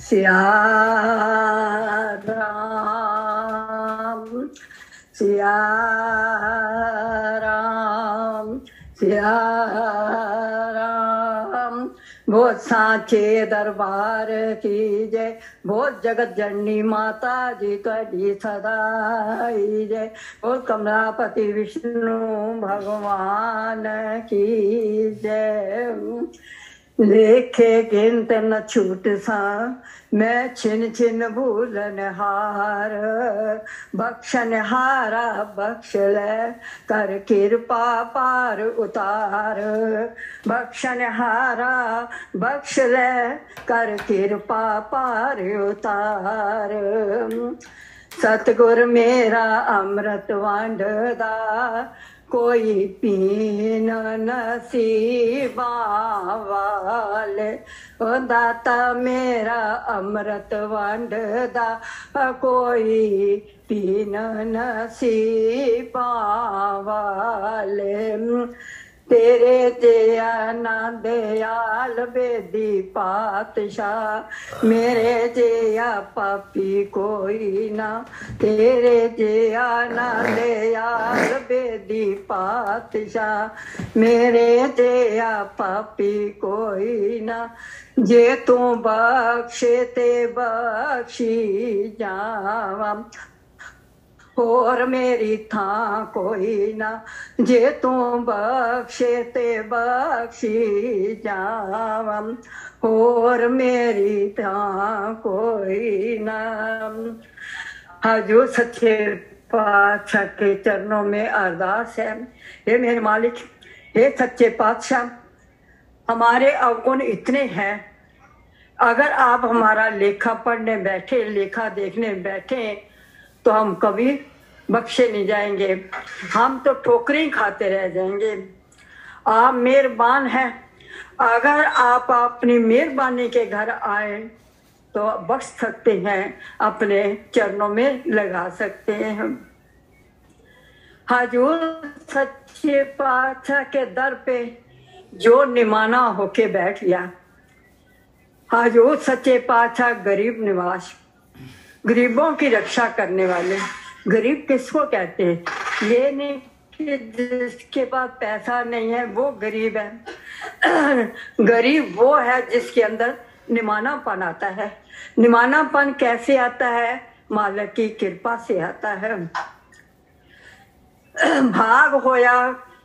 सिया राम सिया राम सिया राम। बहुत सांचे दरबार की जय, बहुत जगत जननी माता जी कड़ी सदाई जय, बहुत कमलापति विष्णु भगवान की जय। लेखे गिनत न छूट सा मैं छिन छिन भूलन हार, बख्शन हारा बख्श ले कर कृपा पार उतार, बख्शन हारा बख्श ले कर कृपा पार उतार। सतगुर मेरा अमृत वंडदा कोई पीन नसीबा वाले, ओ दाता मेरा अमृत वंडदा कोई पीन नसीबा वाले। तेरे जया ना दयाल बेदी पातशाह, मेरे जया पापी कोई ना, तेरे जया ना दयाल बेदी पातशाह, मेरे जया पापी कोई ना। जे तू बख्शे ते बख्शी जावा, और मेरी था कोई ना, जे तू बख्शे ते बख्शी जावा, और मेरी था कोई ना। हजूर सच्चे पातशाह के चरणों में अरदास है, हे मेरे मालिक, हे सच्चे पातशाह, हमारे अवगुण इतने हैं, अगर आप हमारा लेखा पढ़ने बैठे, लेखा देखने बैठे तो हम कभी बख्शे नहीं जाएंगे, हम तो ठोकरें खाते रह जाएंगे। आप मेहरबान हैं, अगर आप अपनी मेहरबानी के घर आए तो बख्श सकते हैं, अपने चरणों में लगा सकते हैं। हजूर सच्चे पातशाह के दर पे जो निमाना होके बैठ गया, हजूर सच्चे पातशाह गरीब निवास, गरीबों की रक्षा करने वाले। गरीब किसको कहते हैं? ये नहीं कि जिसके पास पैसा नहीं है वो गरीब है। गरीब वो है जिसके अंदर निमानापन आता है। निमानापन कैसे आता है? मालिक की कृपा से आता है। भाग होया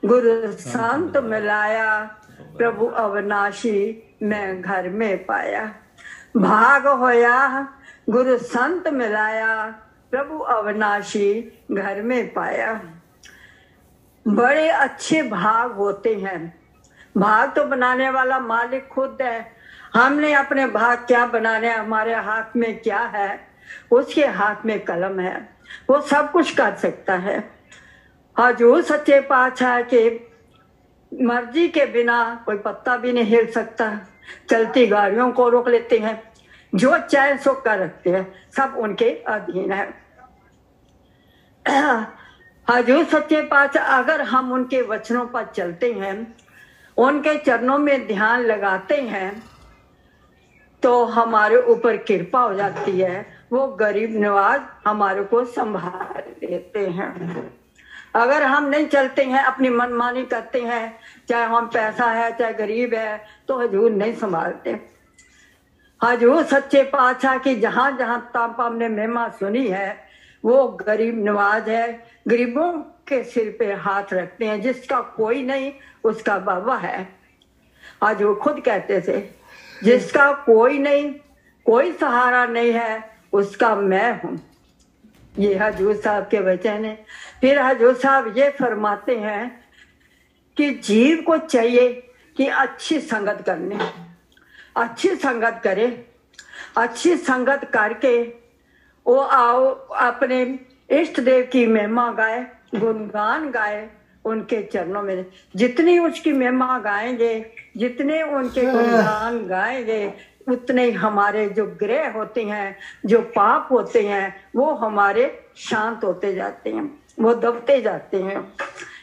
गुरु संत मिलाया, प्रभु अविनाशी मैं घर में पाया। भाग होया गुरु संत मिलाया, प्रभु अविनाशी घर में पाया। बड़े अच्छे भाग होते हैं। भाग तो बनाने वाला मालिक खुद है। हमने अपने भाग क्या बनाने, हमारे हाथ में क्या है? उसके हाथ में कलम है, वो सब कुछ कर सकता है। हजूर सच्चे पातशाह के मर्जी के बिना कोई पत्ता भी नहीं हिल सकता। चलती गाड़ियों को रोक लेते हैं, जो चाहे सो कर रखते हैं, सब उनके अधीन है। हजूर सच्चे पातशाह, अगर हम उनके वचनों पर चलते हैं, उनके चरणों में ध्यान लगाते हैं, तो हमारे ऊपर कृपा हो जाती है। वो गरीब नवाज हमारे को संभाल देते हैं। अगर हम नहीं चलते हैं, अपनी मनमानी करते हैं, चाहे हम पैसा है चाहे गरीब है, तो हजूर नहीं संभालते। हजूर सच्चे पातशाह की जहां जहां तक हमने महिमा सुनी है, वो गरीब नवाज है। गरीबों के सिर पे हाथ रखते हैं। जिसका कोई नहीं उसका बाबा है। हजूर खुद कहते थे, जिसका कोई नहीं, कोई सहारा नहीं है, उसका मैं हूं। ये हजूर साहब के वचन है। फिर हजूर साहब ये फरमाते हैं कि जीव को चाहिए कि अच्छी संगत करनी, अच्छी संगत करे, अच्छी संगत करके वो आओ अपने इष्ट देव की महिमा गाए, गुणगान गाए उनके चरणों में। जितनी उसकी महिमा गाएंगे, जितने उनके गुणगान गाएंगे, उतने ही हमारे जो ग्रह होते हैं, जो पाप होते हैं, वो हमारे शांत होते जाते हैं, वो दबते जाते हैं।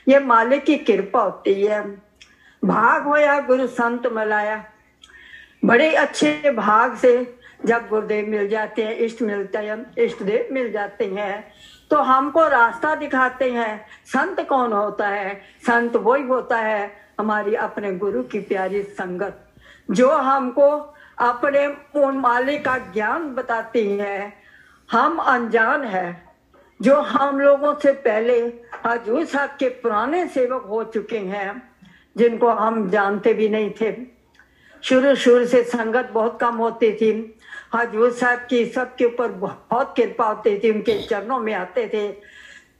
ये मालिक की कृपा होती है। भाग होया गुरु संत मिलाया, बड़े अच्छे भाग से जब गुरुदेव मिल जाते हैं, इष्ट मिलते हैं, इष्ट देव मिल जाते हैं, तो हमको रास्ता दिखाते हैं। संत कौन होता है? संत वही होता है हमारी अपने गुरु की प्यारी संगत, जो हमको अपने उन मालिक का ज्ञान बताती है। हम अनजान है, जो हम लोगों से पहले हजूर साहब के पुराने सेवक हो चुके हैं, जिनको हम जानते भी नहीं थे। शुरू शुरू से संगत बहुत कम होती थी। हजूर साहब की सबके ऊपर बहुत कृपा होती थी, उनके चरणों में आते थे।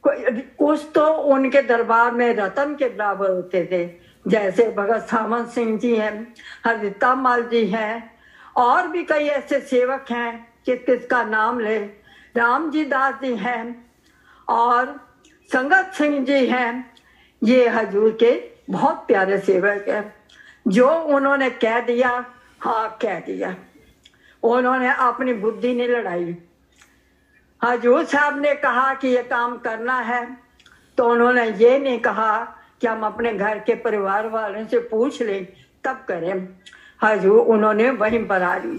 कुछ तो उनके दरबार में रतन के बराबर होते थे, जैसे भगत सावंत सिंह जी हैं, हरिता माल जी हैं, और भी कई ऐसे सेवक हैं किसका नाम ले, राम जी दास जी हैं और संगत सिंह जी हैं। ये हजूर के बहुत प्यारे सेवक हैं, जो उन्होंने कह दिया हाँ कह दिया। उन्होंने अपनी बुद्धि नहीं लड़ाई। हजूर साहब ने कहा कि ये काम करना है, तो उन्होंने ये नहीं कहा कि हम अपने घर के परिवार वालों से पूछ लें तब करें। हजूर उन्होंने वहीं पर आ ली।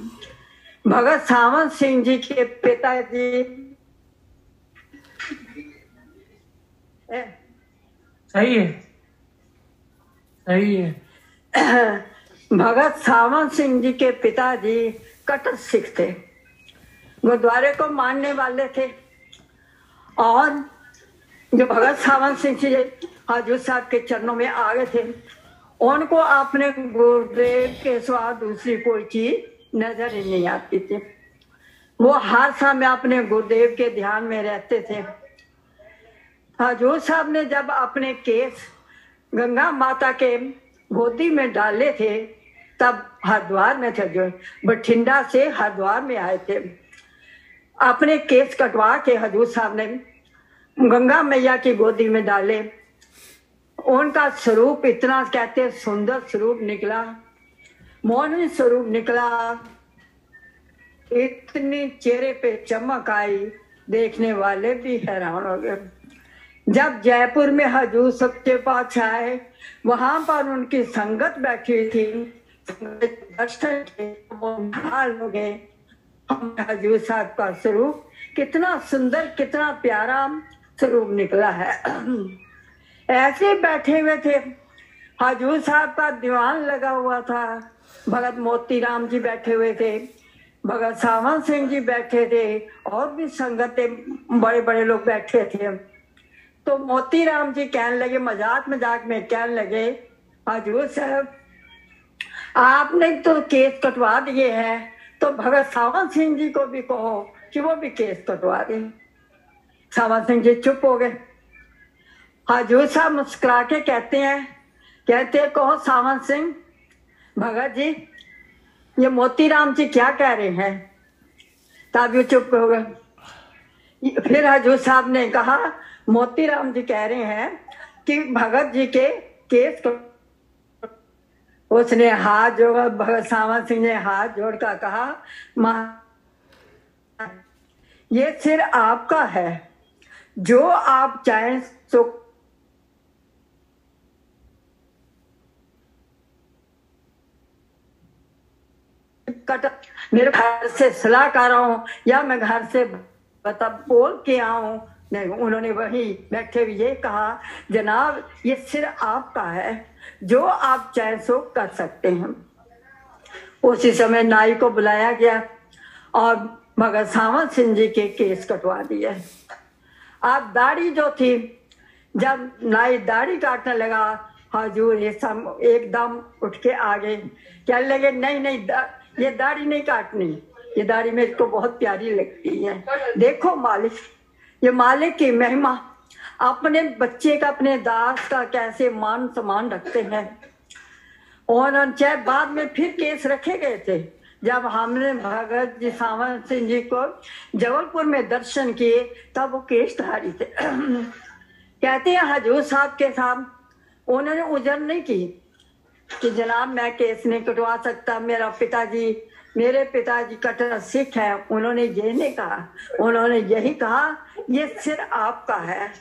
भगत सावंत सिंह जी के पिताजी सही है, सही है। भगत सावंत सिंह जी के पिताजी कट्टर सिख थे, गुरुद्वारे को मानने वाले थे। और जो भगत सावंत सिंह जी हजूर साहब के चरणों में आ गए थे, उनको अपने गुरुदेव के सिवा दूसरी कोई चीज नजर ही नहीं आती थी। वो हर समय अपने गुरुदेव के ध्यान में रहते थे। हजूर साहब ने जब अपने केस गंगा माता के गोदी में डाले थे, तब हरिद्वार में थे, जो बठिंडा से हरिद्वार में आए थे। अपने केस कटवा के हजूर साहब ने गंगा मैया की गोदी में डाले। उनका स्वरूप इतना कहते सुंदर स्वरूप निकला, मोहनी स्वरूप निकला, इतनी चेहरे पे चमक आई, देखने वाले भी हैरान हो गए। जब जयपुर में हजूर सबके पास आए, वहां पर उनकी संगत बैठी थी, दर्शन हो गए। हजूर साहब का स्वरूप कितना सुंदर, कितना प्यारा स्वरूप निकला है। ऐसे बैठे हुए थे, हजूर साहब का दीवान लगा हुआ था। भगत मोतीराम जी बैठे हुए थे, भगत सावंत सिंह जी बैठे थे, और भी संगतें बड़े बड़े लोग बैठे थे। तो मोतीराम जी कहने लगे, मजाक मजाक में कहने लगे, हजूर साहब आपने तो केस कटवा दिए हैं, तो भगत सावंत सिंह जी को भी कहो कि वो भी केस कटवा दें। सावंत सिंह जी चुप हो गए। हजूर साहब मुस्कुरा के कहते कहो सावंत सिंह, भगत जी ये मोतीराम जी क्या कह रहे हैं? तब ये चुप हो गए। फिर हजूर साहब ने कहा, मोतीराम जी कह रहे हैं कि भगत जी के केस को। उसने हाथ जोड़ा, भगत सावंत सिंह ने हाथ जोड़कर कहा, ये सिर आपका है, जो आप चाहें सो मेरे घर से सलाह कर रहा हूँ या मैं घर से बता बोल के आऊं। नहीं, उन्होंने वही बैठे हुए ये कहा, जनाब ये सिर आपका है, जो आप चाहे सो कर सकते हैं। उसी समय नाई को बुलाया गया और भगत सावंत सिंह जी के केस कटवा दिए। अब दाढ़ी जो थी, जब नाई दाढ़ी काटने लगा, हजूर एकदम उठ के आ गए, कहने लगे नहीं नहीं ये दाढ़ी नहीं काटनी, ये दाढ़ी मेरे को बहुत प्यारी लगती है। देखो मालिक, ये मालिक की महिमा, अपने बच्चे का, अपने दास का कैसे मान सम्मान रखते हैं। और चाहे बाद में फिर केस रखे गए थे, जब हमने भगत जी सावंत सिंह जी को जबलपुर में दर्शन किए, तब वो केसधारी थे। कहते हैं हजूर साहब के साथ उन्होंने उजर नहीं की कि जनाब मैं केस नहीं कटवा सकता, मेरे पिताजी कट्टर सिख है। उन्होंने ये नहीं कहा, उन्होंने यही कहा ये सिर आपका है।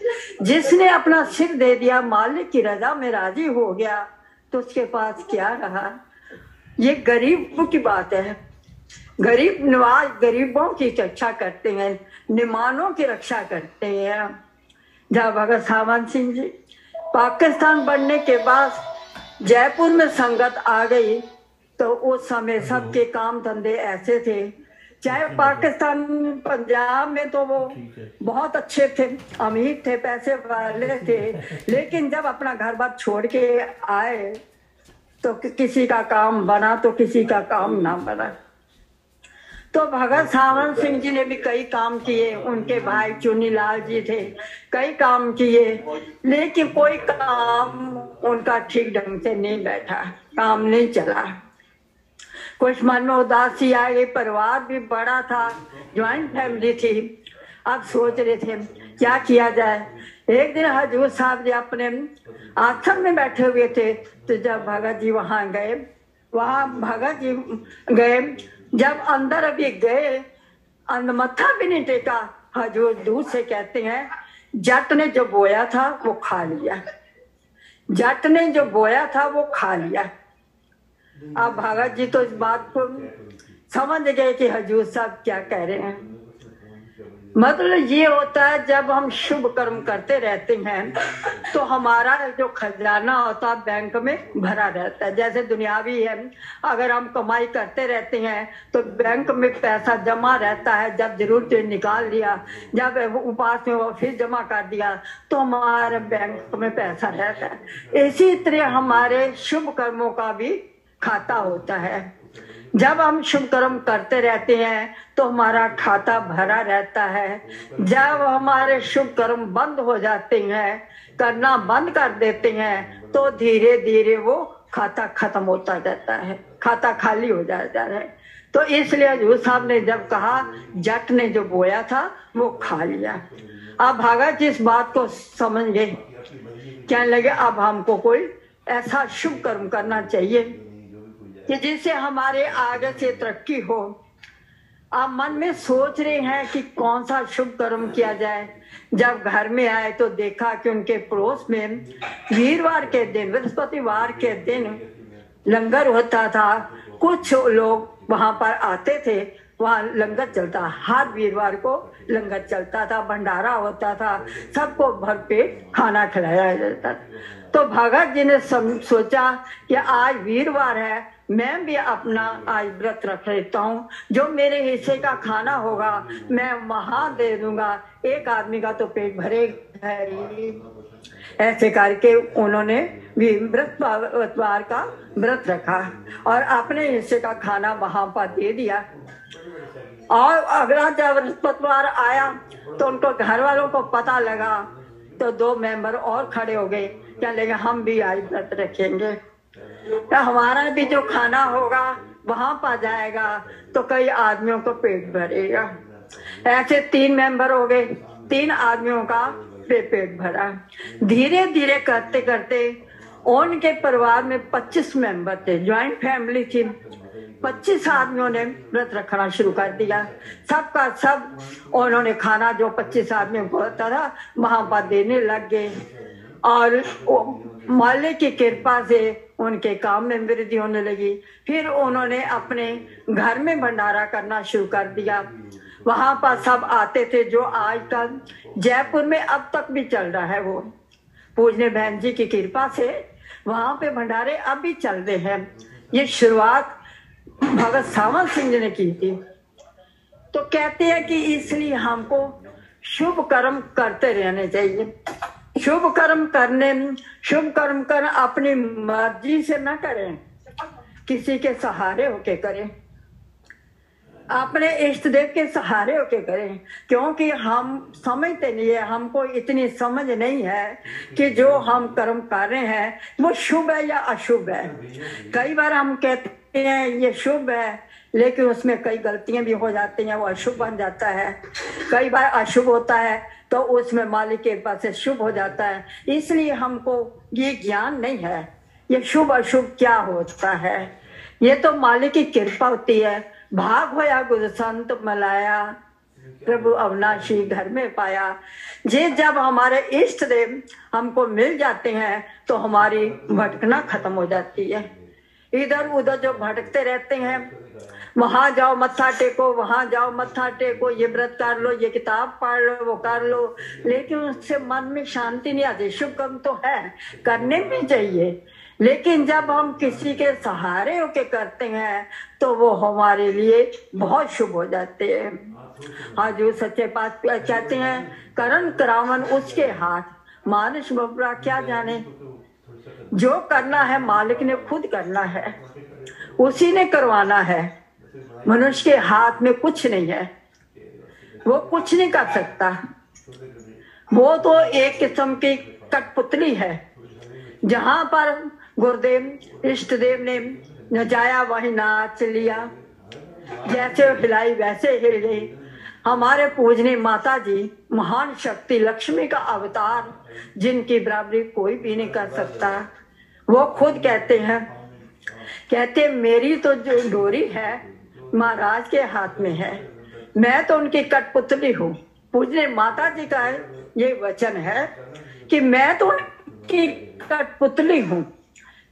जिसने अपना सिर दे दिया, मालिक की रजा में राजी हो गया, तो उसके पास क्या रहा। ये गरीबों की बात है, गरीब नवाज गरीबों की रक्षा करते हैं, निमानों की रक्षा करते हैं। जब भगत सावंत सिंह जी पाकिस्तान बनने के बाद जयपुर में संगत आ गई तो उस समय सबके काम धंधे ऐसे थे, चाहे पाकिस्तान पंजाब में तो वो बहुत अच्छे थे, अमीर थे, पैसे वाले थे, लेकिन जब अपना घर बार छोड़ के आए तो किसी का काम बना तो किसी का काम ना बना। तो भगत सावंत सिंह जी ने भी कई काम किए, उनके भाई चुनीलाल जी थे, कई काम किए, लेकिन कोई काम उनका ठीक ढंग से नहीं बैठा, काम नहीं चला। कुछ मन में उदासी आ गई, परिवार भी बड़ा था, ज्वाइंट फैमिली थी। अब सोच रहे थे क्या किया जाए। एक दिन हजूर साहब जी अपने आश्रम में बैठे हुए थे, तो जब भगत जी वहां गए, जब अंदर अभी गए, मत्था भी नहीं टेका, हजूर दूर से कहते हैं जट ने जो बोया था वो खा लिया, जट ने जो बोया था वो खा लिया। अब भगत जी तो इस बात को समझ गए कि हजूर साहब क्या कह रहे हैं। मतलब ये होता है जब हम शुभ कर्म करते रहते हैं तो हमारा जो खजाना होता है बैंक में भरा रहता है। जैसे दुनियावी है, अगर हम कमाई करते रहते हैं तो बैंक में पैसा जमा रहता है, जब जरूरत निकाल लिया, जब उपास में वो फिर जमा कर दिया तो हमारे बैंक में पैसा रहता है। इसी तरह हमारे शुभ कर्मों का भी खाता होता है। जब हम शुभ कर्म करते रहते हैं तो हमारा खाता भरा रहता है। जब हमारे शुभ कर्म बंद हो जाते हैं, करना बंद कर देते हैं, तो धीरे धीरे वो खाता खत्म होता जाता है, खाता खाली हो जाता है। तो इसलिए हजूर साहब ने जब कहा जट ने जो बोया था वो खा लिया, अब भगत जी इस बात को समझ गए, कहने लगे अब हमको कोई ऐसा शुभ कर्म करना चाहिए कि जिससे हमारे आगे से तरक्की हो। आप मन में सोच रहे हैं कि कौन सा शुभ कर्म किया जाए। जब घर में आए तो देखा कि उनके पड़ोस में वीरवार के दिन, बृहस्पतिवार के दिन लंगर होता था। कुछ लोग वहां पर आते थे, वहाँ लंगर चलता, हर वीरवार को लंगर चलता था, भंडारा होता था, सबको भरपेट खाना खिलाया जाता। तो भगत जी ने सोचा कि आज वीरवार है, मैं भी अपना आज व्रत रख लेता हूँ, जो मेरे हिस्से का खाना होगा मैं वहां दे दूंगा, एक आदमी का तो पेट भरेगा ही। ऐसे करके उन्होंने भी बृहस्पतिवार का व्रत रखा और अपने हिस्से का खाना वहां पर दे दिया। और अगला जब बृहस्पतिवार आया तो उनको घर वालों को पता लगा तो 2 मेंबर और खड़े हो गए, क्या लगे हम भी आज व्रत रखेंगे, तो हमारा भी जो खाना होगा वहां पा जाएगा तो कई आदमियों को पेट भरेगा। ऐसे 3 मेंबर हो गए, 3 आदमियों का पेट भरा। धीरे धीरे करते करते उनके परिवार में 25 मेंबर थे, ज्वाइंट फैमिली थी। 25 आदमियों ने व्रत रखना शुरू कर दिया। सबका सब उन्होंने खाना जो 25 आदमियों को होता था वहां पर देने लग गए और मालिक की कृपा से उनके काम में वृद्धि होने लगी। फिर उन्होंने अपने घर में भंडारा करना शुरू कर दिया। वहां पर सब आते थे, जो आज तक जयपुर में अब तक भी चल रहा है। वो पूजने बहन जी की कृपा से वहां पे भंडारे अब भी चल रहे हैं। ये शुरुआत भगत सावंत सिंह जी ने की थी। तो कहते हैं कि इसलिए हमको शुभ कर्म करते रहने चाहिए। शुभ कर्म कर अपनी मर्जी से न करें, किसी के सहारे होके करें, अपने इष्ट देव के सहारे होके करें, क्योंकि हम समझते नहीं है, हमको इतनी समझ नहीं है कि जो हम कर्म कर रहे हैं वो शुभ है या अशुभ है। कई बार हम कहते हैं ये शुभ है, लेकिन उसमें कई गलतियां भी हो जाती हैं, वो अशुभ बन जाता है। कई बार अशुभ होता है तो उसमें मालिक के पास से शुभ हो जाता है। इसलिए हमको ये ज्ञान नहीं है ये शुभ अशुभ क्या होता है। ये तो मालिक की कृपा होती है। भाग होया गुरु संत मलाया, प्रभु अविनाशी घर में पाया। जे जब हमारे इष्ट देव हमको मिल जाते हैं तो हमारी भटकना खत्म हो जाती है। इधर उधर जो भटकते रहते हैं, वहां जाओ मत्था टेको, वहां जाओ मत्था टेको, ये व्रत कर लो, ये किताब पढ़ लो, वो कर लो, लेकिन उससे मन में शांति नहीं आती। शुभ कर्म तो है, करने भी चाहिए, लेकिन जब हम किसी के सहारे होके करते हैं तो वो हमारे लिए बहुत शुभ हो जाते हैं। हाँ, जो सच्चे बात कहते हैं, करण करावन उसके हाथ, मानुष बबरा क्या जाने। जो करना है मालिक ने खुद करना है, उसी ने करवाना है। मनुष्य के हाथ में कुछ नहीं है, वो कुछ नहीं कर सकता। वो तो एक किस्म की कठपुतली है। जहां पर गुरुदेव इष्ट देव ने नचाया वही नाच लिया, जैसे हिलाई वैसे हिल गई। हमारे पूजने माता जी महान शक्ति लक्ष्मी का अवतार, जिनकी बराबरी कोई भी नहीं कर सकता। वो खुद कहते मेरी तो जो डोरी है महाराज के हाथ में है, मैं तो उनकी कठपुतली हूँ। पूजने माता जी का ये वचन है कि मैं तो उनकी कठपुतली हूँ।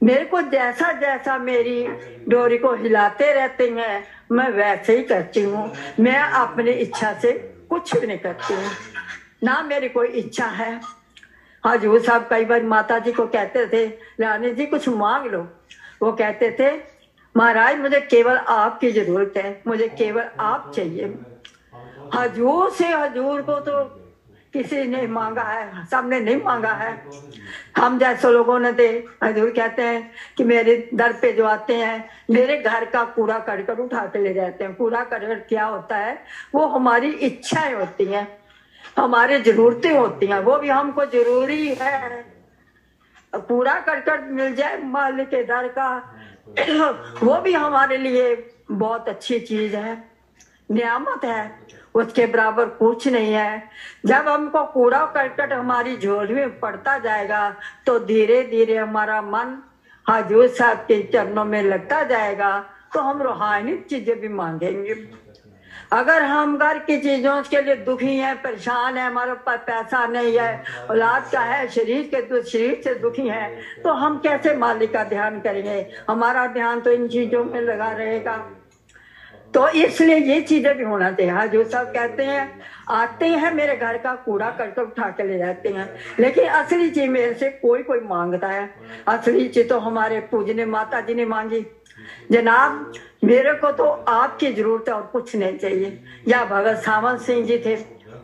मेरे को जैसा जैसा मेरी डोरी को हिलाते रहते हैं, मैं वैसे ही करती हूँ। मैं अपनी इच्छा से कुछ भी नहीं करती हूँ, ना मेरी कोई इच्छा है। हजूर साहब कई बार माता जी को कहते थे, रानी जी कुछ मांग लो। वो कहते थे, महाराज मुझे केवल आपकी जरूरत है, मुझे केवल आप चाहिए। हजूर से हजूर को तो किसी ने मांगा है, सबने नहीं मांगा है। हम जैसे लोगों ने दे, हजूर कहते हैं कि मेरे दर पे जो आते हैं, मेरे घर का कूड़ा करकट उठा के ले जाते हैं। कूड़ा करकट क्या होता है? वो हमारी इच्छाएं होती हैं, हमारी जरूरतें होती हैं, वो भी हमको जरूरी है। कूड़ा करकट मिल जाए मालिक के दर का, वो भी हमारे लिए बहुत अच्छी चीज है, नियामत है, उसके बराबर कुछ नहीं है। जब हमको कूड़ा करकट हमारी झोली में पड़ता जाएगा तो धीरे धीरे हमारा मन हजूर साहब के चरणों में लगता जाएगा, तो हम रूहानी चीजें भी मांगेंगे। अगर हम घर की चीजों के लिए दुखी हैं, परेशान है, हमारे पास पैसा नहीं है, औलाद का है, शरीर से दुखी है, तो हम कैसे मालिक का ध्यान करेंगे? हमारा ध्यान तो इन चीजों में लगा रहेगा। तो इसलिए ये चीजें भी होना चाहिए। हाँ, जो सब कहते हैं, आते हैं मेरे घर का कूड़ा करके उठा के ले जाते हैं, लेकिन असली चीज मेरे से कोई मांगता है। असली चीज तो हमारे पूजने माता जी ने मांगी, जनाब मेरे को तो आपकी जरूरत है और कुछ नहीं चाहिए। या भगत सावंत सिंह जी थे,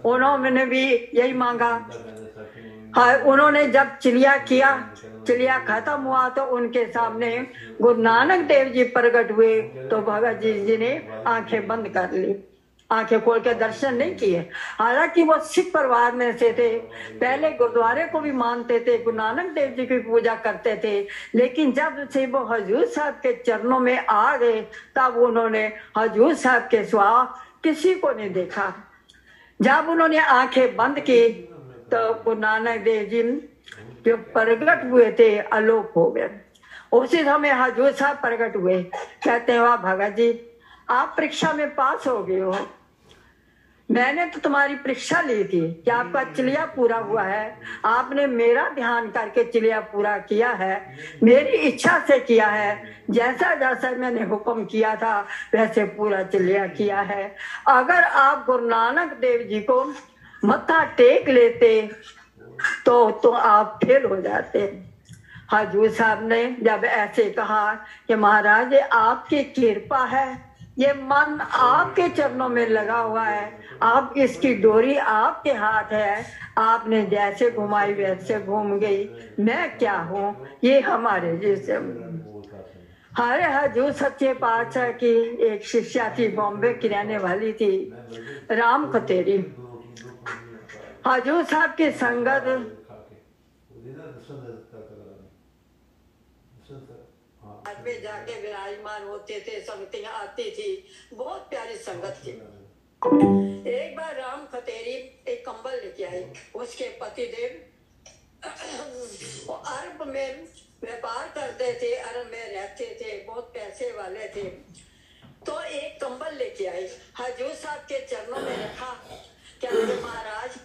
उन्होंने भी यही मांगा। हाँ, उन्होंने जब चिलिया खत्म हुआ तो उनके सामने गुरु नानक देव जी प्रकट हुए, तो भगत जी ने आंखें बंद कर ली, आंखें खोल के दर्शन नहीं किए। हालांकि वो सिख परिवार में से थे, पहले गुरुद्वारे को भी मानते थे, गुरु नानक देव जी की पूजा करते थे, लेकिन जब से वो हजूर साहब के चरणों में आ गए, तब उन्होंने हजूर साहब के सिवा किसी को नहीं देखा। जब उन्होंने आंखें बंद की तो गुरु नानक देव जी जो प्रकट हुए थे आलोक हो गए। उसी समय हजूर साहब प्रकट हुए, कहते हैं वाह भगत जी, आप परीक्षा में पास हो गए हो। मैंने तो तुम्हारी परीक्षा ली थी कि आपका चिलिया पूरा हुआ है, आपने मेरा ध्यान करके चिलिया पूरा किया है, मेरी इच्छा से किया है, जैसा जैसा मैंने हुक्म किया था वैसे पूरा चिलिया किया है। अगर आप गुरु नानक देव जी को मत्था टेक लेते तो आप फेल हो जाते। हजूर साहब ने जब ऐसे कहा कि महाराज आपकी कृपा है, ये मन आपके चरणों में लगा हुआ है, आप इसकी डोरी आपके हाथ है, आपने जैसे घुमाई वैसे घूम गई, मैं क्या हूँ? ये हमारे जैसे। हरे हजूर सच्चे पातशाह की एक शिष्या थी, बॉम्बे की रहने वाली थी, राम खतेरी। हजूर साहब की संगत में जाके विराजमान होते थे, संगतियां आती थी, बहुत प्यारी संगत थी। एक बार राम खतेरी एक कंबल लेके आई, उसके पति देव अरब में व्यापार करते थे, अरब में रहते थे, बहुत पैसे वाले थे। तो एक कंबल लेके आई, हजूर साहब के चरणों में रखा, कहते महाराज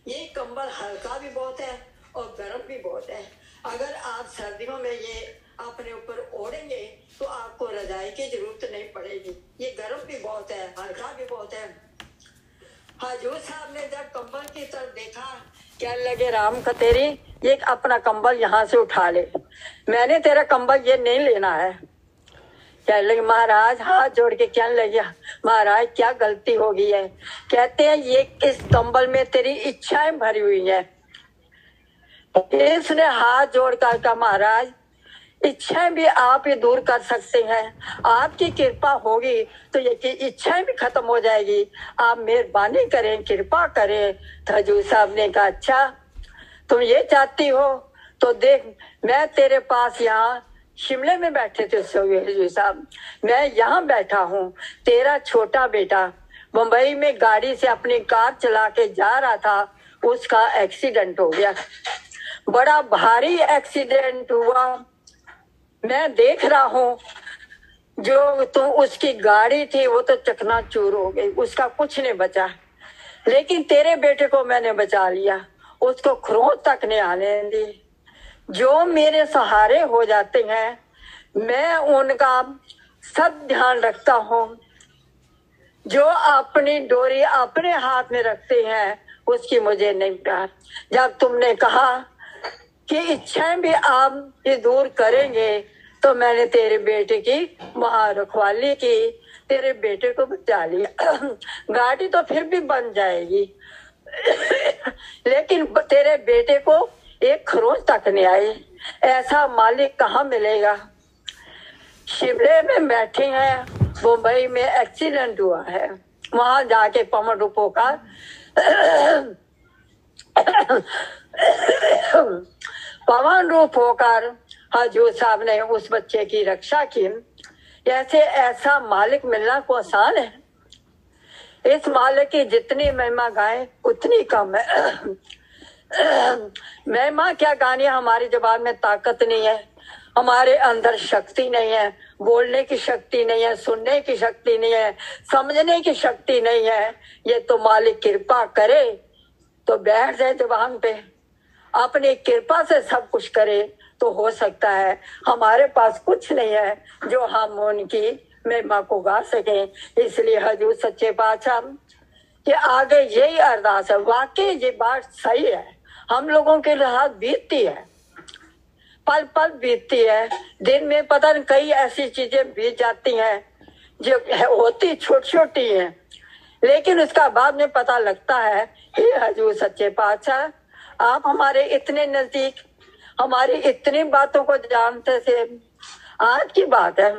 ये कंबल हल्का भी बहुत है और गर्म भी बहुत है, अगर आप सर्दियों में ये अपने ऊपर ओढ़ेंगे तो आपको रजाई की जरूरत नहीं पड़ेगी। ये गर्म भी बहुत है, हल्का भी बहुत है। हजूर साहब ने जब कंबल की तरफ देखा, क्या लगे राम खतेरी, ये अपना कंबल यहाँ से उठा ले, मैंने तेरा कंबल ये नहीं लेना है। क्या लगे महाराज, हाथ जोड़ के क्या लगे महाराज, क्या गलती हो गई है। कहते हैं ये इस कंबल में तेरी इच्छाएं भरी हुई है। इसने हाथ जोड़कर कहा महाराज, इच्छाएं भी आप ही दूर कर सकते हैं, आपकी कृपा होगी तो ये कि इच्छाएं भी खत्म हो जाएगी, आप मेहरबानी करें, कृपा करें। तो हजूर साहब ने कहा अच्छा तुम ये चाहती हो तो देख, मैं तेरे पास यहाँ शिमले में बैठे थे हजूर साहब, मैं यहाँ बैठा हूँ, तेरा छोटा बेटा मुंबई में गाड़ी से अपनी कार चला के जा रहा था, उसका एक्सीडेंट हो गया, बड़ा भारी एक्सीडेंट हुआ। मैं देख रहा हूँ जो तो उसकी गाड़ी थी वो तो चकनाचूर हो गई, उसका कुछ नहीं बचा, लेकिन तेरे बेटे को मैंने बचा लिया, उसको खरोंच तक नहीं आने दी। जो मेरे सहारे हो जाते हैं मैं उनका सब ध्यान रखता हूँ, जो अपनी डोरी अपने हाथ में रखते हैं उसकी मुझे नहीं प्यार। जब तुमने कहा कि इच्छाएं भी आप ये दूर करेंगे तो मैंने तेरे बेटे की वहां रखवाली की, तेरे बेटे को बचा लिया। गाड़ी तो फिर भी बन जाएगी लेकिन तेरे बेटे को एक खरोंच तक नहीं आई, ऐसा मालिक कहाँ मिलेगा। शिमले में बैठे हैं, मुंबई में एक्सीडेंट हुआ है, वहां जाके पवन रूपों का पवन रूप होकर हजूर साहब ने उस बच्चे की रक्षा की। ऐसे ऐसा मालिक मिलना को आसान है, इस मालिक की जितनी महिमा गाएं उतनी कम है। महिमा क्या गानी, हमारी जबान में ताकत नहीं है, हमारे अंदर शक्ति नहीं है, बोलने की शक्ति नहीं है, सुनने की शक्ति नहीं है, समझने की शक्ति नहीं है। ये तो मालिक कृपा करे तो बैठ जाए जबान पे, अपनी कृपा से सब कुछ करे तो हो सकता है। हमारे पास कुछ नहीं है जो हम उनकी महिमा को गा सके। इसलिए हजूर सच्चे पातशाह के आगे यही अरदास है। वाकई ये बात सही है, हम लोगों के हाथ बीतती है, पल पल बीतती है, दिन में पता नहीं कई ऐसी चीजें बीत जाती हैं जो होती छोटी छोटी हैं, लेकिन उसका बाद में पता लगता है हे हजूर सच्चे पातशाह आप हमारे इतने नजदीक, हमारी इतनी बातों को जानते थे। आज की बात है,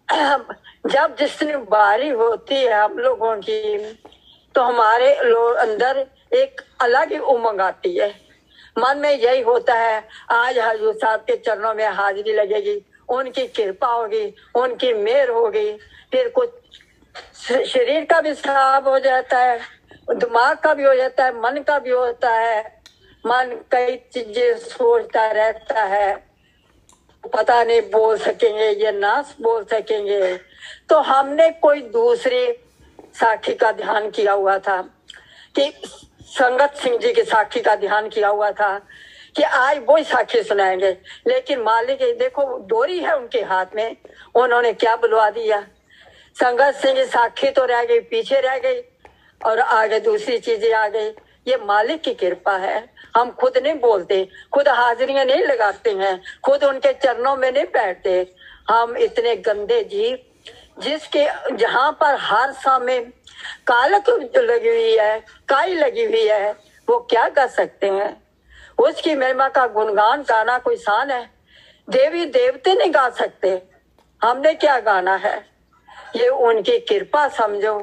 जब जिस दिन बारी होती है हम लोगों की तो हमारे अंदर एक अलग ही उमंग आती है, मन में यही होता है आज हजूर साहब के चरणों में हाजिरी लगेगी, उनकी कृपा होगी, उनकी मेहर होगी। फिर कुछ शरीर का भी साफ हो जाता है, दिमाग का भी हो जाता है, मन का भी होता है। मन कई चीजें सोचता रहता है, पता नहीं बोल सकेंगे या ना बोल सकेंगे। तो हमने कोई दूसरी साखी का ध्यान किया हुआ था कि संगत सिंह जी की साखी का ध्यान किया हुआ था कि आज वो साखी सुनाएंगे, लेकिन मालिक देखो डोरी है उनके हाथ में, उन्होंने क्या बुलवा दिया। संगत सिंह की साखी तो रह गई, पीछे रह गई और आगे दूसरी चीजें आ गई। ये मालिक की कृपा है, हम खुद नहीं बोलते, खुद हाजिरियां नहीं लगाते हैं, खुद उनके चरणों में नहीं बैठते। हम इतने गंदे जीव जिसके जहां पर हर समय कालक लगी हुई है, काई लगी हुई है, वो क्या कर सकते हैं। उसकी महिमा का गुणगान गाना कोई आसान है, देवी देवते नहीं गा सकते, हमने क्या गाना है। ये उनकी कृपा समझो,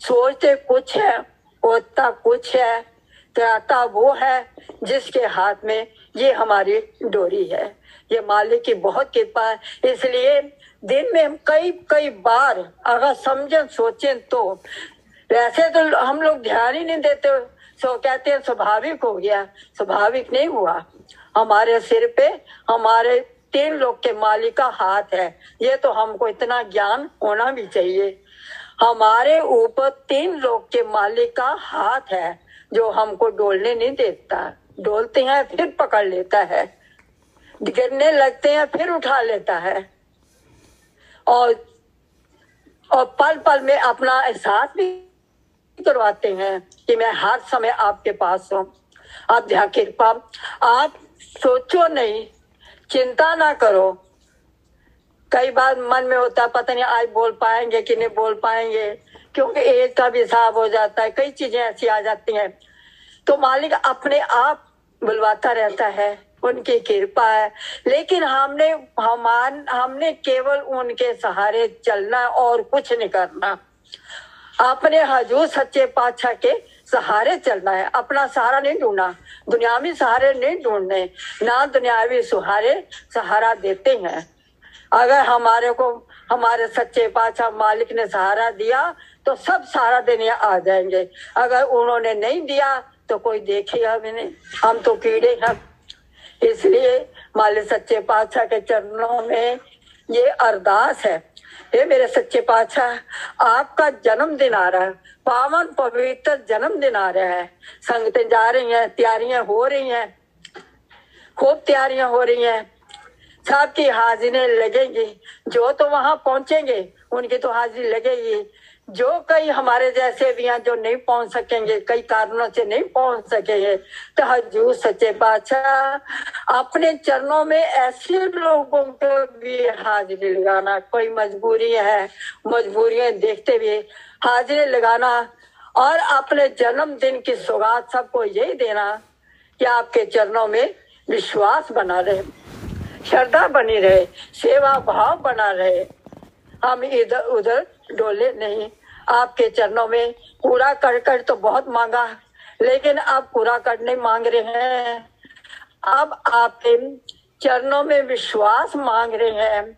सोचते कुछ है होता कुछ है, त्राता वो है जिसके हाथ में ये हमारी डोरी है। ये मालिक की बहुत कृपा है। इसलिए दिन में हम कई कई बार अगर समझें सोचें तो वैसे तो हम लोग ध्यान ही नहीं देते, सो कहते हैं स्वाभाविक हो गया, स्वाभाविक नहीं हुआ। हमारे सिर पे हमारे 3 लोग के मालिक का हाथ है, ये तो हमको इतना ज्ञान होना भी चाहिए। हमारे ऊपर 3 लोग के मालिक का हाथ है जो हमको डोलने नहीं देता, डोलते हैं फिर पकड़ लेता है। गिरने लगते हैं फिर उठा लेता है, और पल पल में अपना एहसास भी करवाते हैं कि मैं हर समय आपके पास हूँ। आप जहाँ कृपा, आप सोचो नहीं, चिंता ना करो। कई बार मन में होता है पता नहीं आज बोल पाएंगे कि नहीं बोल पाएंगे, क्योंकि एज का भी हिसाब हो जाता है, कई चीजें ऐसी आ जाती हैं। तो मालिक अपने आप बुलवाता रहता है, उनकी कृपा है। लेकिन हमने केवल उनके सहारे चलना और कुछ नहीं करना। अपने हजूर सच्चे पातशाह के सहारे चलना है, अपना सहारा नहीं ढूंढना, दुनियावी सहारे नहीं ढूंढने, ना दुनियावी सहारा देते हैं। अगर हमारे को हमारे सच्चे पातशाह मालिक ने सहारा दिया तो सब सहारा देने आ जाएंगे। अगर उन्होंने नहीं दिया तो कोई देखेगा भी नहीं, हम तो कीड़े हैं। इसलिए मालिक सच्चे पातशाह के चरणों में ये अरदास है, हे मेरे सच्चे पातशाह, आपका जन्मदिन आ रहा है, पावन पवित्र जन्मदिन आ रहा है। संगतें जा रही हैं, तैयारियां हो रही हैं, खूब तैयारियां हो रही हैं, सबकी हाजिरें लगेंगी। जो तो वहां पहुंचेंगे उनकी तो हाजिरी लगेगी। जो कई हमारे जैसे भी हैं जो नहीं पहुंच सकेंगे, कई कारणों से नहीं पहुंच सकेंगे, तो हजूर सच्चे पातशाह अपने चरणों में ऐसे लोगों को भी हाजिरी लगाना। कोई मजबूरी है, मजबूरियां देखते हुए हाजिरी लगाना, और अपने जन्मदिन की सौगात सबको यही देना कि आपके चरणों में विश्वास बना रहे, श्रद्धा बनी रहे, सेवा भाव बना रहे। हम इधर उधर डोले नहीं। आपके चरणों में कूड़ा करकट तो बहुत मांगा, लेकिन अब कूड़ा कट नहीं मांग रहे हैं, अब आपके चरणों में विश्वास मांग रहे हैं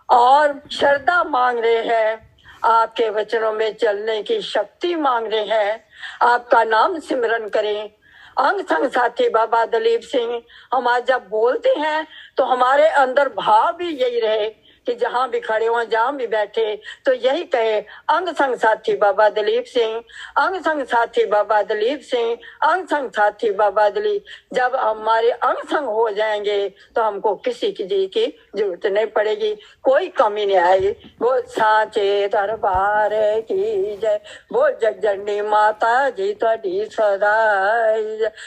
और श्रद्धा मांग रहे हैं। आपके वचनों में चलने की शक्ति मांग रहे हैं। आपका नाम सिमरन करें। अंग संग साथी बाबा दलीप सिंह, हम आज जब बोलते हैं तो हमारे अंदर भाव भी यही रहे कि जहाँ भी खड़े हो, जहाँ भी बैठे, तो यही कहे, अंग संग साथी बाबा दलीप सिंह, अंग संग साथी बाबा दलीप सिंह, अंग संग साथी बाबा दलीप। जब हमारे अंग संग हो जाएंगे तो हमको किसी चीज की जरूरत नहीं पड़ेगी, कोई कमी नहीं आएगी। वो साचे दरबार की जय, वो जगजननी माता जी ਤੁਹਾਡੀ सदा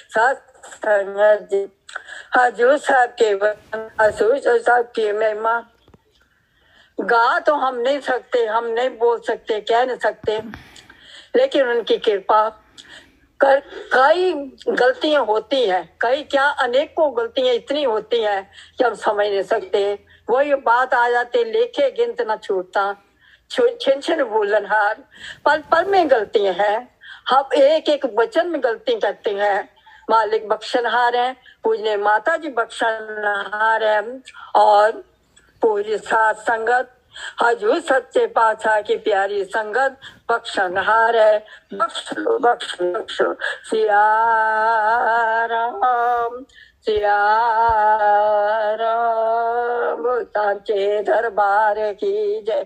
सत्संग जी। हजूर साहब के हजूर साहब की महिमा गा तो हम नहीं सकते, हम नहीं बोल सकते, कह नहीं सकते, लेकिन उनकी कृपा कई गलतियां होती हैं, कई क्या अनेकों गलतियां इतनी होती हैं कि हम समझ नहीं सकते। वही बात आ जाती, लेखे गिनत न छूटता, छिन छिन भूलनहार, पल पल में गलतियां हैं। हम एक एक वचन में गलती करते हैं। मालिक बख्शनहार है, पूजने माता जी बख्शनहार है, और पूरी साथ संगत हजूर सच्चे पातशाह की प्यारी संगत बख्शनहार है। बख्श लो बख्श लो बख्श लो, सिया राम सिया राम, सांचे दरबार की जय।